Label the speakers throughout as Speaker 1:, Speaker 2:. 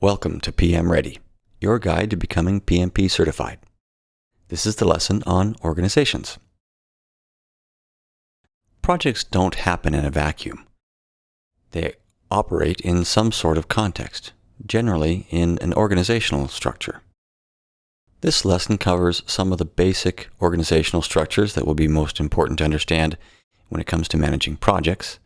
Speaker 1: Welcome to PM Ready, your guide to becoming PMP certified. This is the lesson on organizations. Projects don't happen in a vacuum. They operate in some sort of context, generally in an organizational structure. This lesson covers some of the basic organizational structures that will be most important to understand when it comes to managing projects.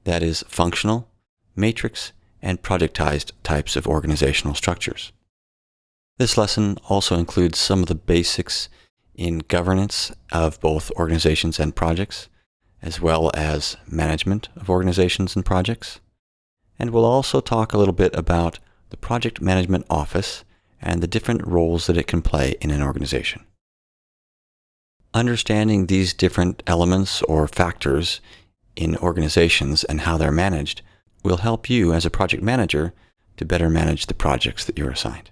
Speaker 1: That is functional, matrix, and projectized types of organizational structures. This lesson also includes some of the basics in governance of both organizations and projects, as well as management of organizations and projects. And we'll also talk a little bit about the project management office and the different roles that it can play in an organization. Understanding these different elements or factors in organizations and how they're managed will help you as a project manager to better manage the projects that you're assigned.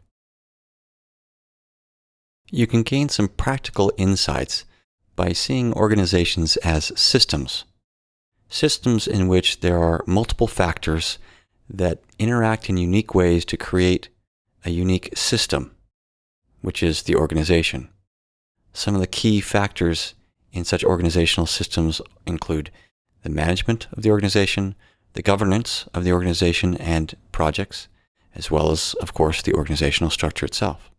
Speaker 1: You can gain some practical insights by seeing organizations as systems. Systems in which there are multiple factors that interact in unique ways to create a unique system, which is the organization. Some of the key factors in such organizational systems include the management of the organization, the governance of the organization and projects, as well as, of course, the organizational structure itself.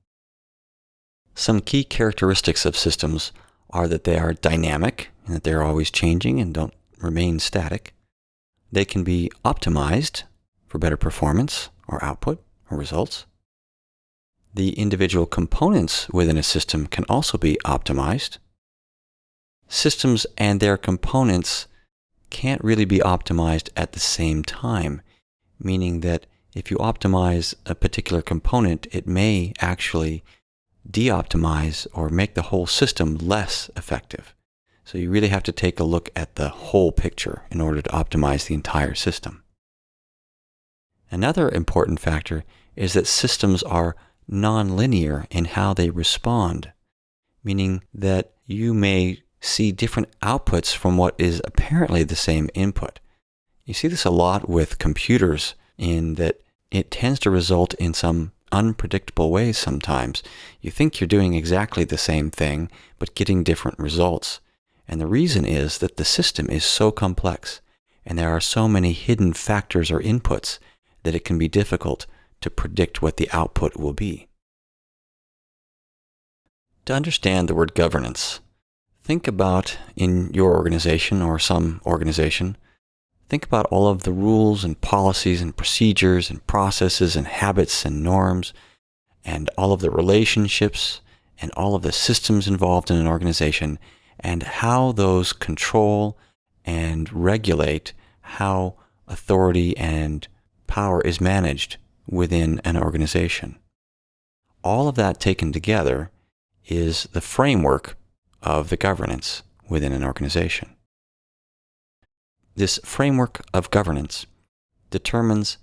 Speaker 1: Some key characteristics of systems are that they are dynamic and that they're always changing and don't remain static. They can be optimized for better performance or output or results. The individual components within a system can also be optimized. Systems and their components can't really be optimized at the same time, meaning that if you optimize a particular component, it may actually de-optimize or make the whole system less effective. So you really have to take a look at the whole picture in order to optimize the entire system. Another important factor is that systems are non-linear in how they respond, meaning that you may see different outputs from what is apparently the same input. You see this a lot with computers in that it tends to result in some unpredictable ways sometimes. You think you're doing exactly the same thing, but getting different results. And the reason is that the system is so complex, and there are so many hidden factors or inputs that it can be difficult to predict what the output will be. To understand the word governance, think about in your organization or some organization, think about all of the rules and policies and procedures and processes and habits and norms and all of the relationships and all of the systems involved in an organization and how those control and regulate how authority and power is managed within an organization. All of that taken together is the framework of the governance within an organization. This framework of governance determines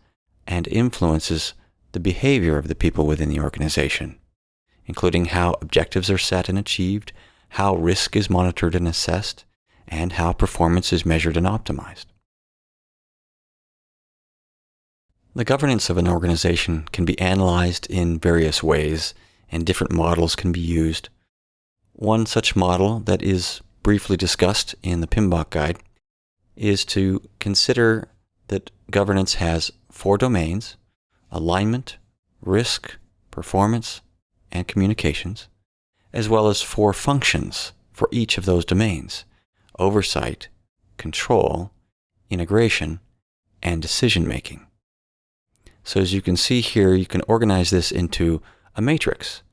Speaker 1: and influences the behavior of the people within the organization, including how objectives are set and achieved, how risk is monitored and assessed, and how performance is measured and optimized. The governance of an organization can be analyzed in various ways, and different models can be used. One such model that is briefly discussed in the PMBOK guide is to consider that governance has 4 domains: alignment, risk, performance, and communications, as well as 4 functions for each of those domains: oversight, control, integration, and decision-making. So as you can see here, you can organize this into a matrix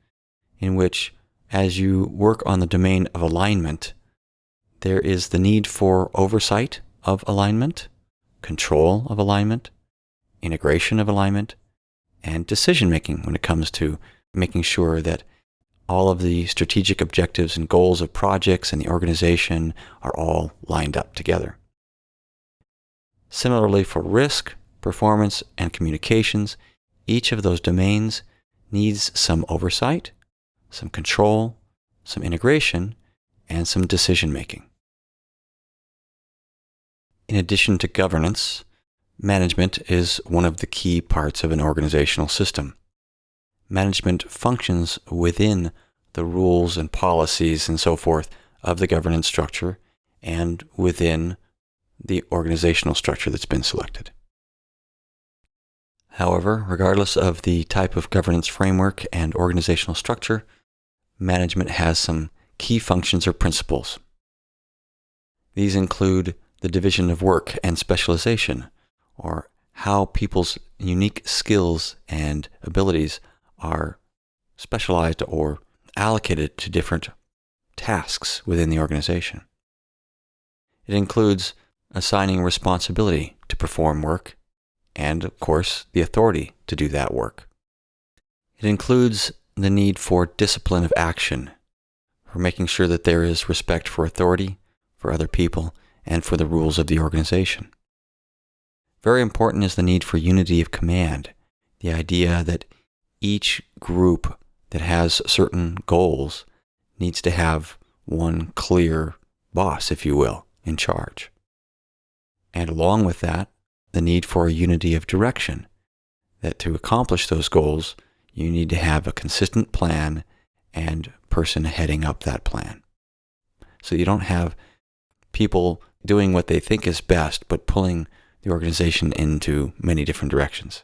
Speaker 1: in which, as you work on the domain of alignment, there is the need for oversight of alignment, control of alignment, integration of alignment, and decision-making when it comes to making sure that all of the strategic objectives and goals of projects and the organization are all lined up together. Similarly, for risk, performance, and communications, each of those domains needs some oversight, some control, some integration, and some decision-making. In addition to governance, Management is one of the key parts of an organizational system. Management functions within the rules and policies and so forth of the governance structure and within the organizational structure that's been selected. However, regardless of the type of governance framework and organizational structure, management has some key functions or principles. These include the division of work and specialization, or how people's unique skills and abilities are specialized or allocated to different tasks within the organization. It includes assigning responsibility to perform work and, of course, the authority to do that work. It includes the need for discipline of action, for making sure that there is respect for authority, for other people, and for the rules of the organization. Very important is the need for unity of command, the idea that each group that has certain goals needs to have one clear boss, if you will, in charge. And along with that, the need for a unity of direction, that to accomplish those goals, you need to have a consistent plan and person heading up that plan. So you don't have people doing what they think is best, but pulling the organization into many different directions.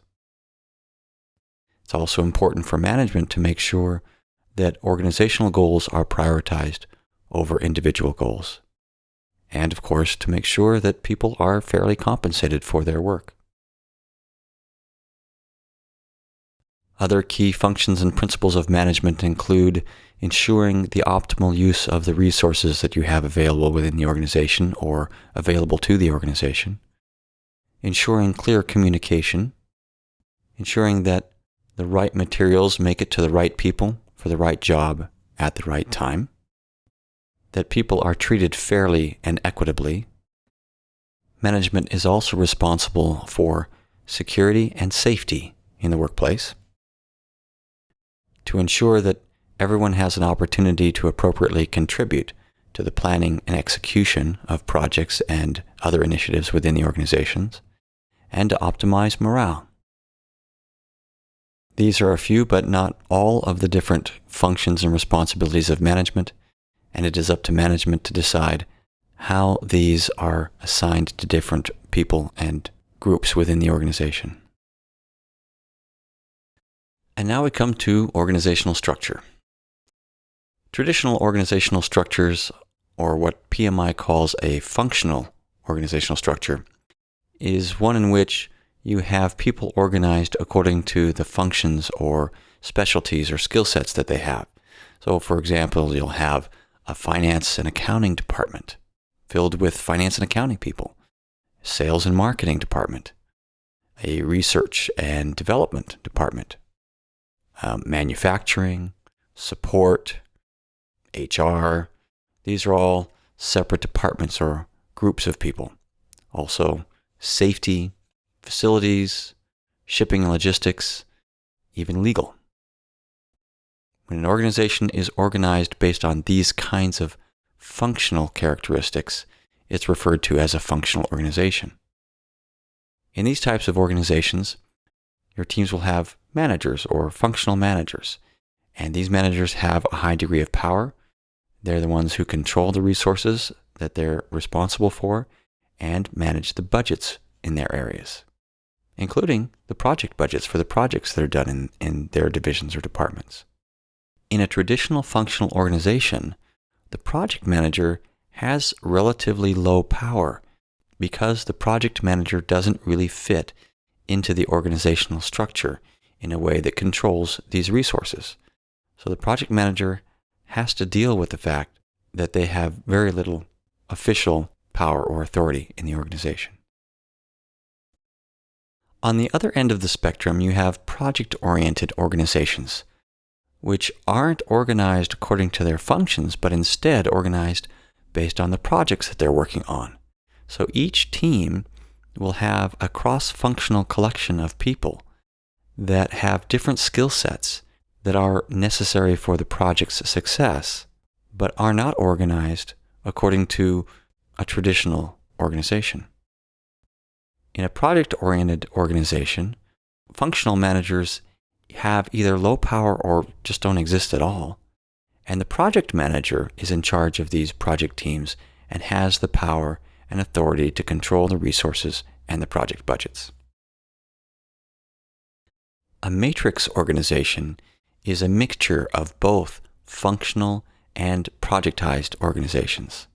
Speaker 1: It's also important for management to make sure that organizational goals are prioritized over individual goals. And of course, to make sure that people are fairly compensated for their work. Other key functions and principles of management include ensuring the optimal use of the resources that you have available within the organization or available to the organization, ensuring clear communication, ensuring that the right materials make it to the right people for the right job at the right time, that people are treated fairly and equitably. Management is also responsible for security and safety in the workplace, to ensure that everyone has an opportunity to appropriately contribute to the planning and execution of projects and other initiatives within the organizations, and to optimize morale. These are a few, but not all, of the different functions and responsibilities of management, and it is up to management to decide how these are assigned to different people and groups within the organization. And now we come to organizational structure. Traditional organizational structures, or what PMI calls a functional organizational structure, is one in which you have people organized according to the functions or specialties or skill sets that they have. So, for example, you'll have a finance and accounting department filled with finance and accounting people, sales and marketing department, a research and development department, manufacturing, support, HR. These are all separate departments or groups of people. Also, safety, facilities, shipping and logistics, even legal. When an organization is organized based on these kinds of functional characteristics, it's referred to as a functional organization. In these types of organizations, your teams will have managers or functional managers, and these managers have a high degree of power. They're the ones who control the resources that they're responsible for and manage the budgets in their areas, including the project budgets for the projects that are done in their divisions or departments. In a traditional functional organization, the project manager has relatively low power because the project manager doesn't really fit into the organizational structure in a way that controls these resources. So the project manager has to deal with the fact that they have very little official power or authority in the organization. On the other end of the spectrum, you have project-oriented organizations, which aren't organized according to their functions, but instead organized based on the projects that they're working on. So each team will have a cross-functional collection of people that have different skill sets that are necessary for the project's success, but are not organized according to a traditional organization. In a project-oriented organization, functional managers have either low power or just don't exist at all. And the project manager is in charge of these project teams and has the power and authority to control the resources and the project budgets. A matrix organization is a mixture of both functional and projectized organizations.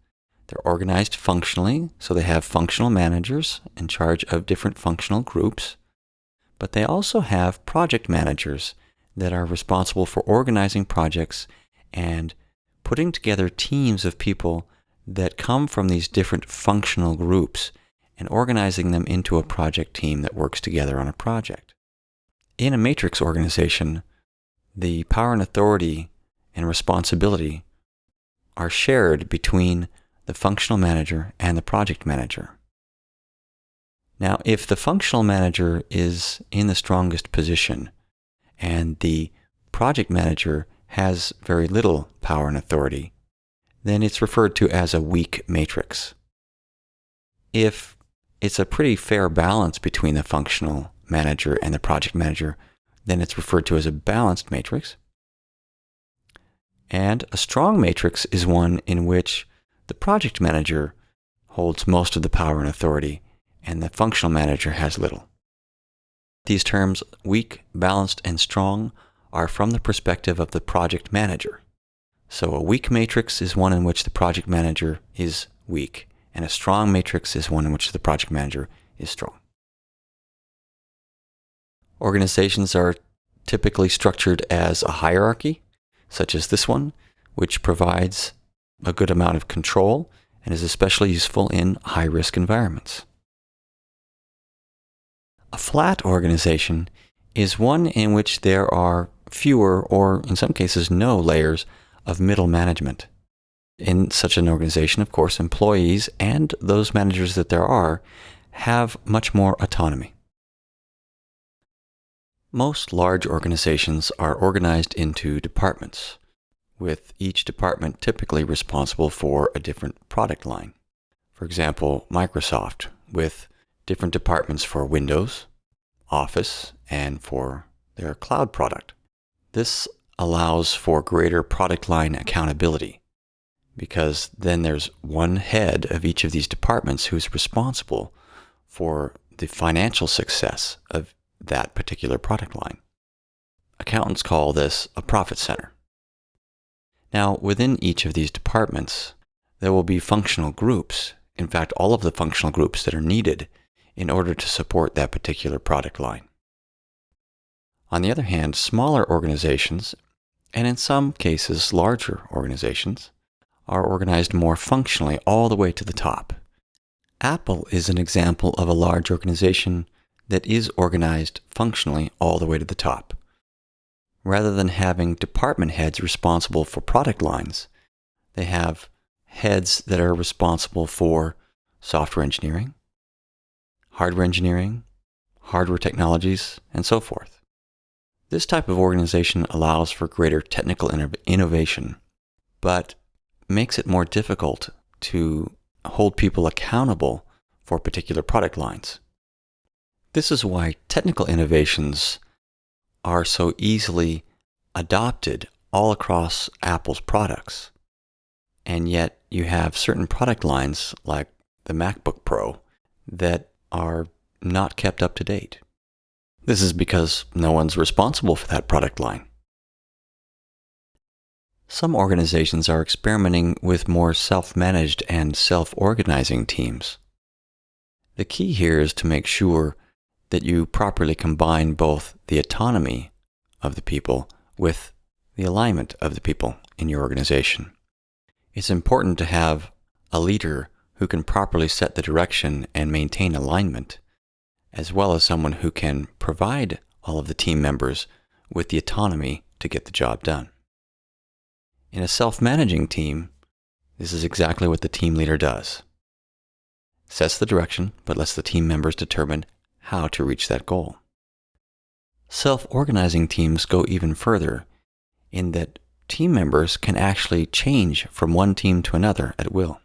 Speaker 1: They're organized functionally, so they have functional managers in charge of different functional groups, but they also have project managers that are responsible for organizing projects and putting together teams of people that come from these different functional groups and organizing them into a project team that works together on a project. In a matrix organization, the power and authority and responsibility are shared between the functional manager and the project manager. Now, if the functional manager is in the strongest position and the project manager has very little power and authority, then it's referred to as a weak matrix. If it's a pretty fair balance between the functional manager and the project manager, then it's referred to as a balanced matrix. And a strong matrix is one in which the project manager holds most of the power and authority, and the functional manager has little. These terms, weak, balanced, and strong, are from the perspective of the project manager. So a weak matrix is one in which the project manager is weak, and a strong matrix is one in which the project manager is strong. Organizations are typically structured as a hierarchy, such as this one, which provides a good amount of control and is especially useful in high-risk environments. A flat organization is one in which there are fewer, or in some cases no, layers of middle management. In such an organization, of course, employees and those managers that there are have much more autonomy. Most large organizations are organized into departments, with each department typically responsible for a different product line. For example, Microsoft, with different departments for Windows, Office, and for their cloud product. This allows for greater product line accountability, because then there's one head of each of these departments who's responsible for the financial success of that particular product line. Accountants call this a profit center. Now, within each of these departments, there will be functional groups, in fact, all of the functional groups that are needed in order to support that particular product line. On the other hand, smaller organizations, and in some cases larger organizations, are organized more functionally all the way to the top. Apple is an example of a large organization that is organized functionally all the way to the top. Rather than having department heads responsible for product lines, they have heads that are responsible for software engineering, hardware technologies, and so forth. This type of organization allows for greater technical innovation, but makes it more difficult to hold people accountable for particular product lines. This is why technical innovations are so easily adopted all across Apple's products. And yet you have certain product lines like the MacBook Pro that are not kept up to date. This is because no one's responsible for that product line. Some organizations are experimenting with more self-managed and self-organizing teams. The key here is to make sure that you properly combine both the autonomy of the people with the alignment of the people in your organization. It's important to have a leader who can properly set the direction and maintain alignment, as well as someone who can provide all of the team members with the autonomy to get the job done. In a self-managing team, this is exactly what the team leader does. Sets the direction, but lets the team members determine how to reach that goal. Self-organizing teams go even further in that team members can actually change from one team to another at will.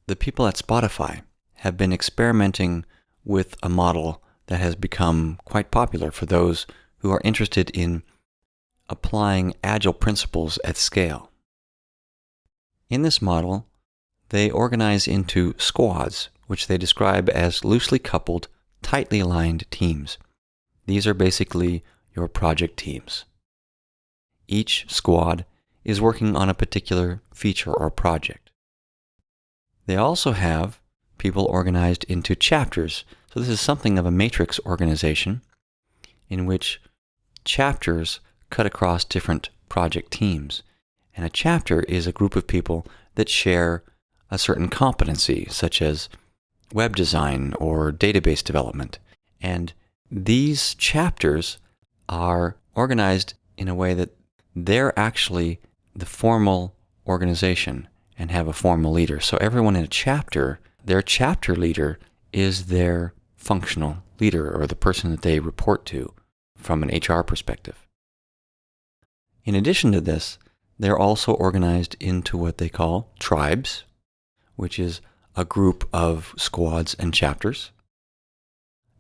Speaker 1: The people at Spotify have been experimenting with a model that has become quite popular for those who are interested in applying agile principles at scale. In this model, they organize into squads, which they describe as loosely coupled, tightly aligned teams. These are basically your project teams. Each squad is working on a particular feature or project. They also have people organized into chapters. So this is something of a matrix organization in which chapters cut across different project teams. And a chapter is a group of people that share a certain competency, such as web design or database development. And these chapters are organized in a way that they're actually the formal organization and have a formal leader. So everyone in a chapter, their chapter leader is their functional leader, or the person that they report to from an HR perspective. In addition to this, they're also organized into what they call tribes, which is a group of squads and chapters.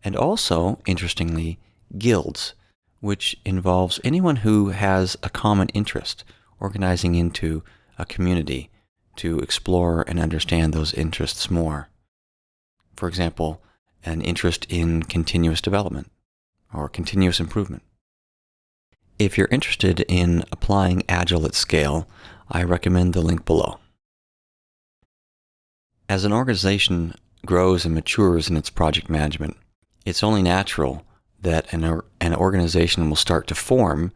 Speaker 1: And also, interestingly, guilds, which involves anyone who has a common interest, organizing into a community to explore and understand those interests more. For example, an interest in continuous development or continuous improvement. If you're interested in applying Agile at scale, I recommend the link below. As an organization grows and matures in its project management, it's only natural that an organization will start to form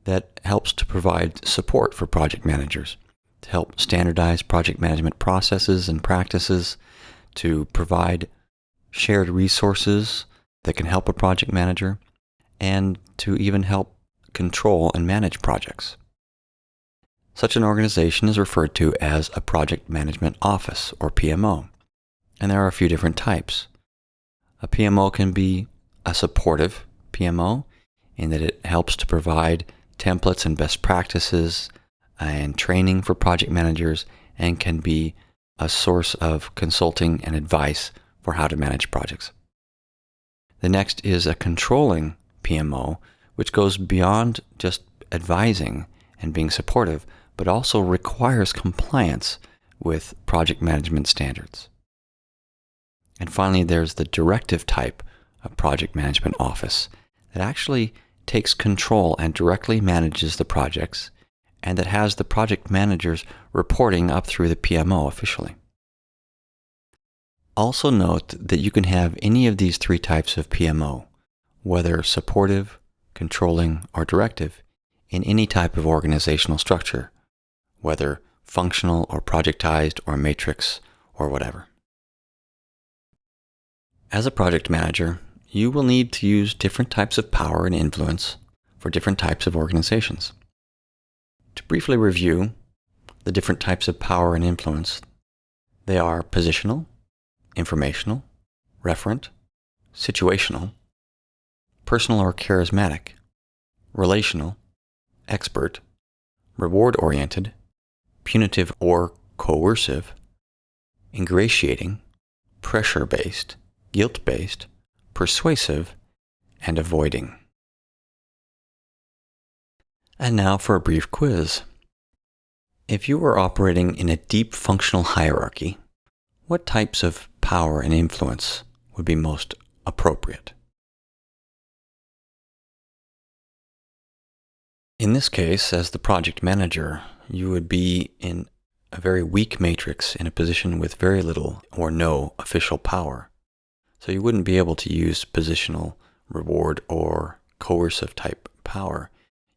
Speaker 1: that helps to provide support for project managers, to help standardize project management processes and practices, to provide shared resources that can help a project manager, and to even help control and manage projects. Such an organization is referred to as a project management office, or PMO, and there are a few different types. A PMO can be a supportive PMO in that it helps to provide templates and best practices and training for project managers, and can be a source of consulting and advice for how to manage projects. The next is a controlling PMO, which goes beyond just advising and being supportive, but also requires compliance with project management standards. And finally, there's the directive type of project management office that actually takes control and directly manages the projects, and that has the project managers reporting up through the PMO officially. Also note that you can have any of these three types of PMO, whether supportive, controlling, or directive, in any type of organizational structure, whether functional or projectized or matrix or whatever. As a project manager, you will need to use different types of power and influence for different types of organizations. To briefly review the different types of power and influence, they are positional, informational, referent, situational, personal or charismatic, relational, expert, reward-oriented, punitive or coercive, ingratiating, pressure-based, guilt-based, persuasive, and avoiding. And now for a brief quiz. If you were operating in a deep functional hierarchy, what types of power and influence would be most appropriate? In this case, as the project manager, you would be in a very weak matrix in a position with very little or no official power. So you wouldn't be able to use positional, reward, or coercive type power.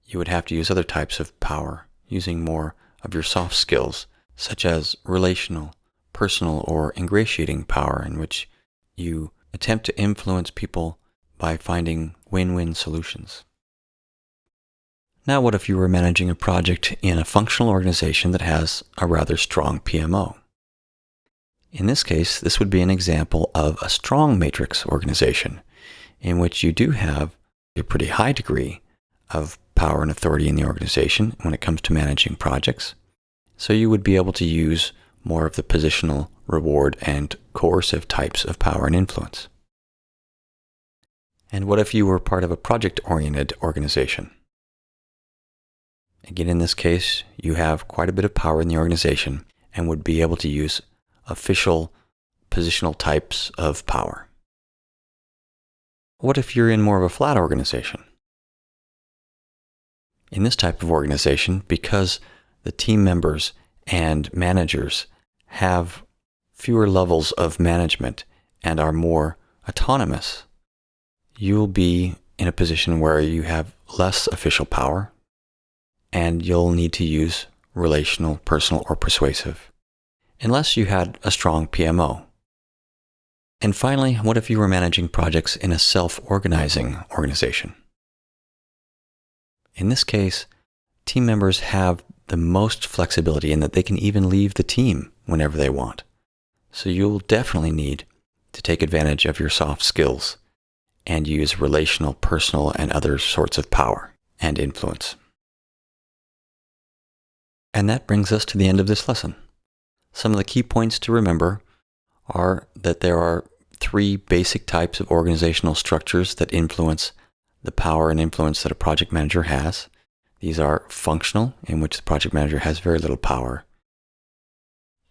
Speaker 1: You would have to use other types of power, using more of your soft skills, such as relational, personal, or ingratiating power, in which you attempt to influence people by finding win-win solutions. Now, what if you were managing a project in a functional organization that has a rather strong PMO? In this case, this would be an example of a strong matrix organization in which you do have a pretty high degree of power and authority in the organization when it comes to managing projects. So you would be able to use more of the positional reward, and coercive types of power and influence. And what if you were part of a project-oriented organization? Again, in this case, you have quite a bit of power in the organization and would be able to use official positional types of power. What if you're in more of a flat organization? In this type of organization, because the team members and managers have fewer levels of management and are more autonomous, you'll be in a position where you have less official power and you'll need to use relational, personal, or persuasive, unless you had a strong PMO. And finally, what if you were managing projects in a self-organizing organization? In this case, team members have the most flexibility in that they can even leave the team whenever they want. So you'll definitely need to take advantage of your soft skills and use relational, personal, and other sorts of power and influence. And that brings us to the end of this lesson. Some of the key points to remember are that there are 3 basic types of organizational structures that influence the power and influence that a project manager has. These are functional, in which the project manager has very little power;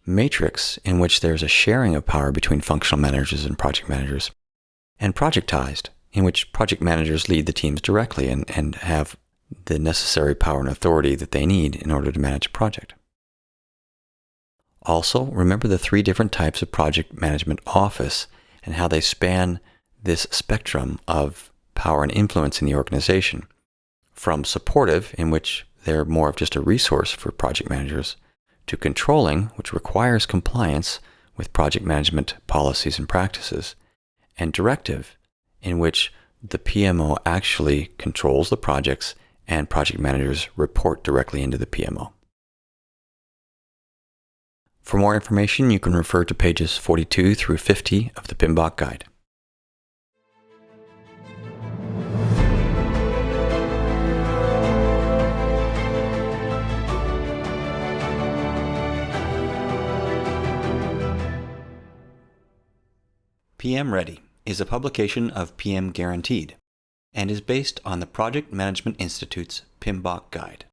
Speaker 1: matrix, in which there's a sharing of power between functional managers and project managers; and projectized, in which project managers lead the teams directly and have the necessary power and authority that they need in order to manage a project. Also, remember the 3 different types of project management office and how they span this spectrum of power and influence in the organization, from supportive, in which they're more of just a resource for project managers, to controlling, which requires compliance with project management policies and practices, and directive, in which the PMO actually controls the projects and project managers report directly into the PMO. For more information, you can refer to pages 42 through 50 of the PMBOK guide. PM Ready is a publication of PM Guaranteed and is based on the Project Management Institute's PMBOK guide.